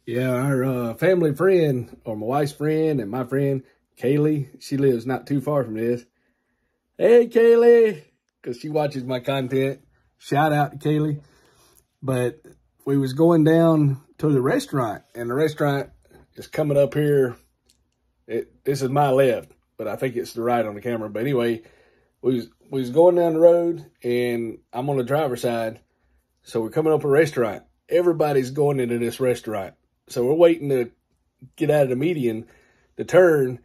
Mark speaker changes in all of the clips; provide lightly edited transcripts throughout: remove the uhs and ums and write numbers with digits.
Speaker 1: Yeah, our family friend, or my wife's friend and my friend, Kayley, she lives not too far from this. Hey, Kayley, because she watches my content. Shout out to Kayley. But we was going down to the restaurant, and the restaurant is coming up here. This is my left, but I think it's the right on the camera. But anyway, we was going down the road, and I'm on the driver's side. So we're coming up a restaurant. Everybody's going into this restaurant. So we're waiting to get out of the median to turn.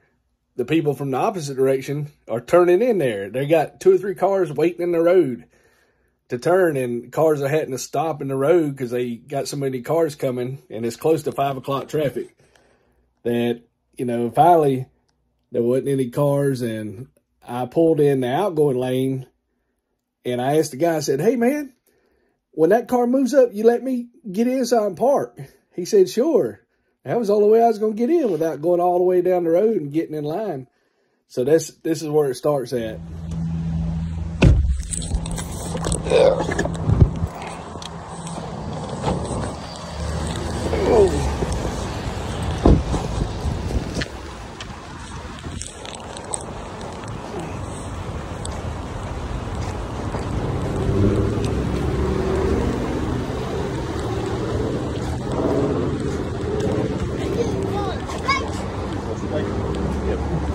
Speaker 1: The people from the opposite direction are turning in there. They got 2 or 3 cars waiting in the road to turn, and cars are having to stop in the road because they got so many cars coming, and it's close to 5 o'clock traffic that, you know, finally there wasn't any cars, and I pulled in the outgoing lane, and I asked the guy, I said, hey, man, when that car moves up, you let me get in so I can park? He said, sure. That was the only way I was going to get in without going all the way down the road and getting in line. So this is where it starts at. Oh.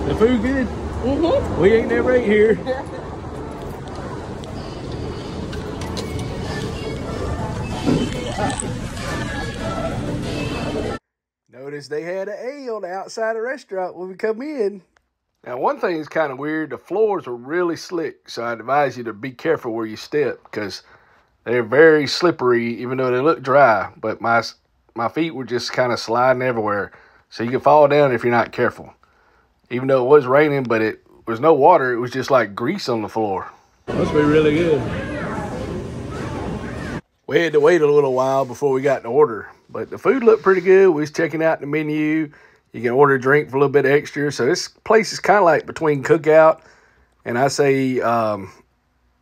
Speaker 1: The food good? Mm-hmm. We ain't never ate here. Notice they had an A on the outside of the restaurant when we come in. Now, one thing is kind of weird. The floors are really slick, so I advise you to be careful where you step because they're very slippery, even though they look dry. But my feet were just kind of sliding everywhere, so you can fall down if you're not careful. Even though it was raining, but it was no water, it was just like grease on the floor. Must be really good. We had to wait a little while before we got to order, but the food looked pretty good. We was checking out the menu. You can order a drink for a little bit extra. So this place is kind of like between cookout and I say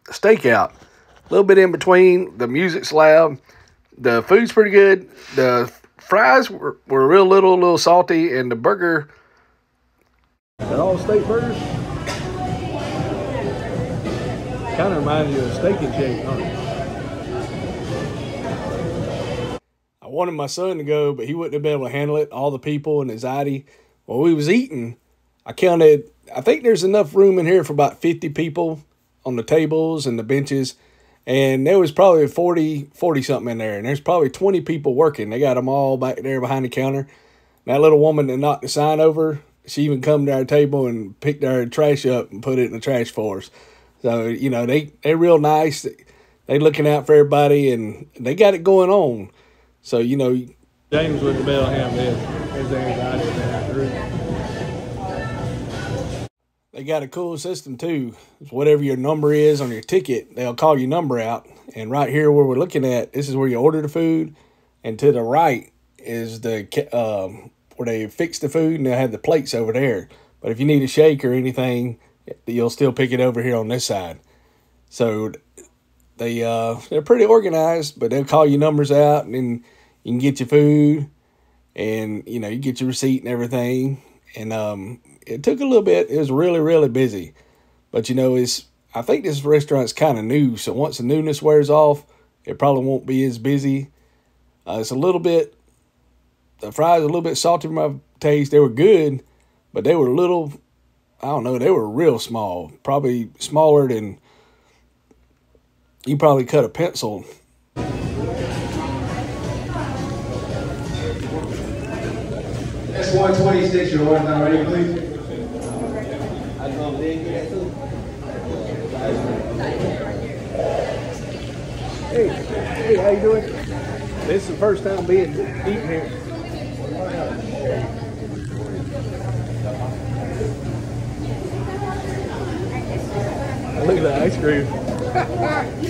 Speaker 1: steakout. A little bit in between. The music's loud. The food's pretty good. The fries were real little salty, and the burger. They're all Steakburgers. Kind of reminds you of Steak and Shake, huh? I wanted my son to go, but he wouldn't have been able to handle it. All the people and anxiety. While we was eating, I think there's enough room in here for about 50 people on the tables and the benches. And there was probably 40 something in there. And there's probably 20 people working. They got them all back there behind the counter. And that little woman that knocked the sign over, she even come to our table and picked our trash up and put it in the trash for us. So, you know, they're real nice. They looking out for everybody, and they got it going on. So, you know. James wouldn't be able to handle this. There's anxiety in that group. They got a cool system, too. Whatever your number is on your ticket, they'll call your number out. And right here where we're looking at, this is where you order the food. And to the right is the where they fix the food, and they'll have the plates over there. But if you need a shake or anything, you'll still pick it over here on this side. So they're pretty organized, but they'll call your numbers out, and then you can get your food, and you know, you get your receipt and everything. And it took a little bit. It was really, really busy. But you know, I think this restaurant's kind of new, so once the newness wears off, it probably won't be as busy. It's a little bit. The fries are a little bit salty for my taste. They were good, but they were little, I don't know, they were real small. Probably smaller than, you probably cut a pencil.
Speaker 2: That's 126, your order's not ready, please.
Speaker 1: Hey, how you doing? This is the first time eating here. Look at the ice cream.
Speaker 3: You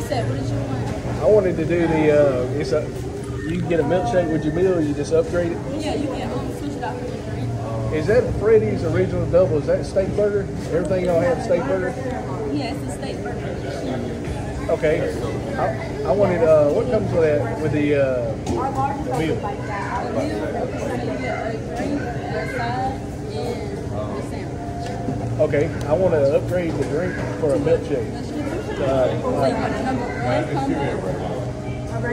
Speaker 3: said, what did you want?
Speaker 1: I wanted to do the, you can get a milkshake with your meal, you just upgrade it?
Speaker 3: Yeah, you can switch it out for your drink.
Speaker 1: Is that Freddy's original double? Is that Steakburger? Everything y'all have Steakburger?
Speaker 3: Yeah, it's a Steakburger.
Speaker 1: Okay. I wanted, what comes with that, with the meal?
Speaker 3: You get a drink, a side, and a sandwich.
Speaker 1: Okay, I want to upgrade the drink for a milkshake.
Speaker 3: So you want a number one combo?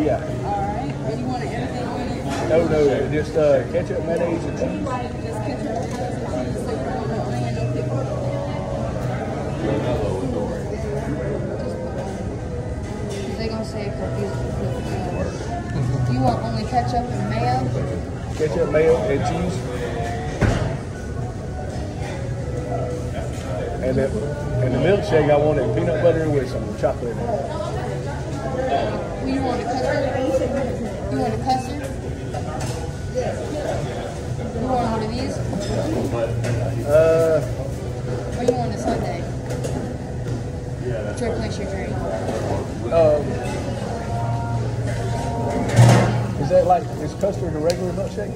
Speaker 1: Yeah.
Speaker 3: Alright. And you want everything on it?
Speaker 1: No, just ketchup, mayonnaise, and cheese.
Speaker 3: Just ketchup, mayonnaise, and cheese. So you don't want no onion, no pickle.
Speaker 4: They're gonna say it confused. You want only ketchup and mayo?
Speaker 1: Ketchup, mayo, and cheese. And the milkshake, I wanted peanut butter with some chocolate in it.
Speaker 4: You want a custard? You want a custard? You want one of these? Or you want a sundae? To replace your drink.
Speaker 1: Is that like, is custard a regular milkshake?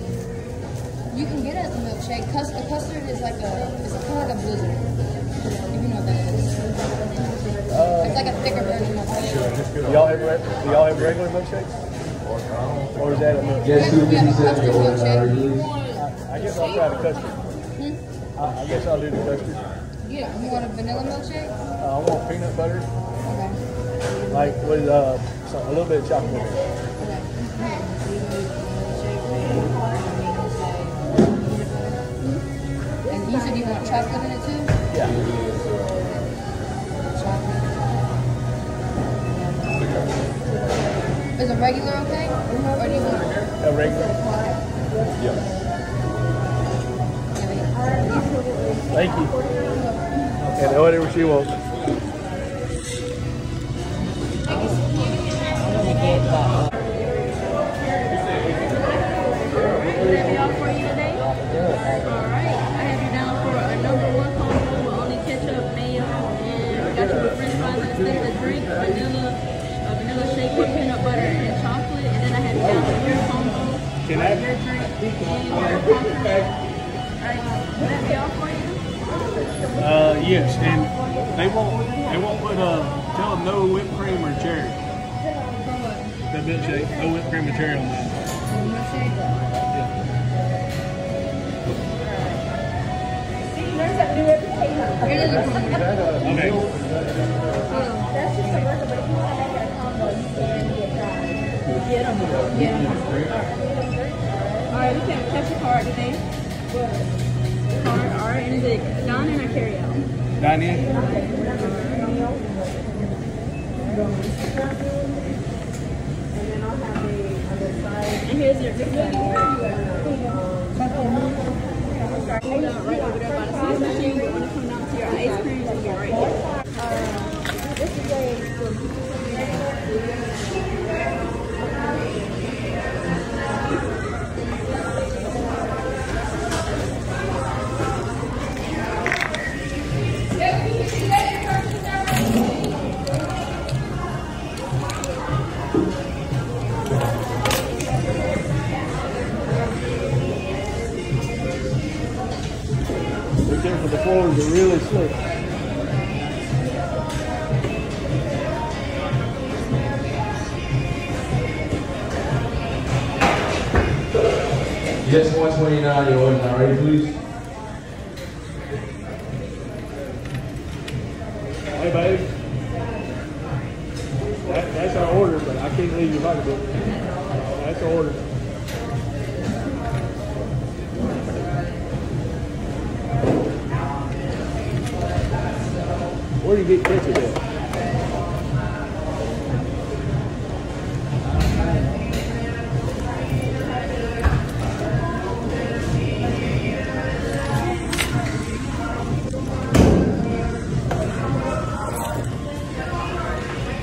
Speaker 4: You can get it as a milkshake. Custard is like it's kind of like a blizzard. If you know what that is. It's like a thicker version of it.
Speaker 1: Do y'all have regular milkshakes? Or is that a milkshake?
Speaker 2: Yes,
Speaker 4: We have a custard
Speaker 2: 257, your order. How are
Speaker 4: milkshake.
Speaker 2: you?
Speaker 1: I guess I'll try the custard. I guess I'll do the custard.
Speaker 4: Yeah. You want a vanilla milkshake?
Speaker 1: I want peanut butter,
Speaker 4: Okay.
Speaker 1: like with a little bit of chocolate in it.
Speaker 4: And you said you want chocolate in it too?
Speaker 1: Yeah.
Speaker 4: Is a regular okay? Or do you want
Speaker 1: A regular? Yeah. Thank you. And whatever she wants.
Speaker 3: Would that be all for you today? Alright. I have you down for a number one combo with only ketchup, mayo, and got you with french fries instead of the drink, vanilla shake with peanut butter and chocolate. And then I have you down for your combo,
Speaker 1: Can I?
Speaker 3: your drink, and your coffee. Alright. Would that be all for you?
Speaker 1: Yes, and they won't put tell them no whipped cream or cherry. The milkshake, no whipped cream or cherry on that.
Speaker 4: It is a combo.
Speaker 1: Okay.
Speaker 5: That's just a burger, but if you want to make it a combo, you can get that.
Speaker 3: Alright, we can catch a card today. Card, alright, and is it dine in or carry out?
Speaker 1: Dine in?
Speaker 3: And here's your ticket. Hold on right over there by the sauce machine. We're going to come down to your ice cream and get right here.
Speaker 5: This is
Speaker 1: Be careful, the floors are really slick.
Speaker 2: Yes, 129, your order. Now ready, please?
Speaker 1: Hey, babe. That's our order, but I can't leave your pocketbook. That's our order. Where do you get ketchup at?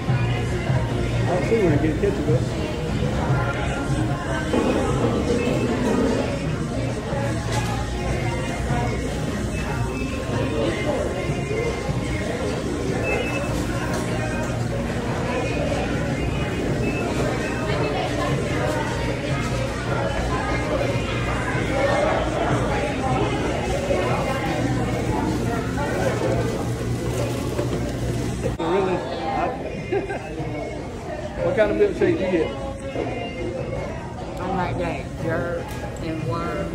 Speaker 1: I don't see where to get ketchup at. Really? What kind of milkshake do you get?
Speaker 6: I like that jerk and worm.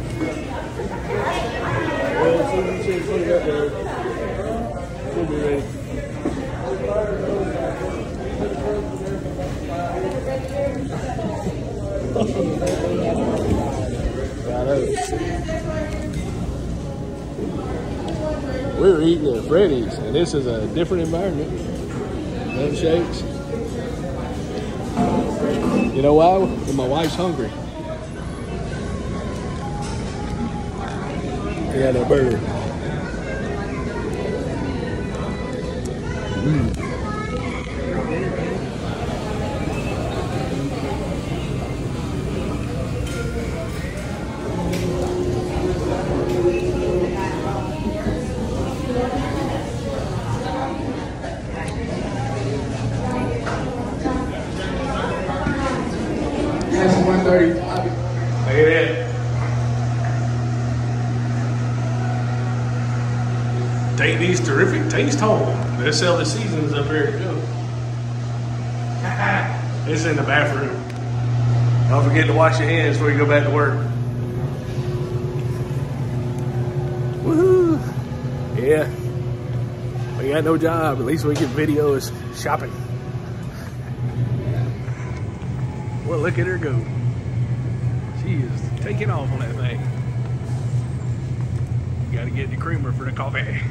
Speaker 1: Well, as soon as you put it up there, we'll be ready. We're eating at Freddy's, and this is a different environment. Milkshakes. You know why? Because my wife's hungry. Yeah, that burger.
Speaker 2: That's 130.
Speaker 1: Look at that. Take these terrific taste home. They sell the seasonings up here too. It's in the bathroom. Don't forget to wash your hands before you go back to work. Woohoo! Yeah. We got no job. At least we get videos shopping. Well, look at her go. She is taking off on that thing. You gotta get the creamer for the coffee.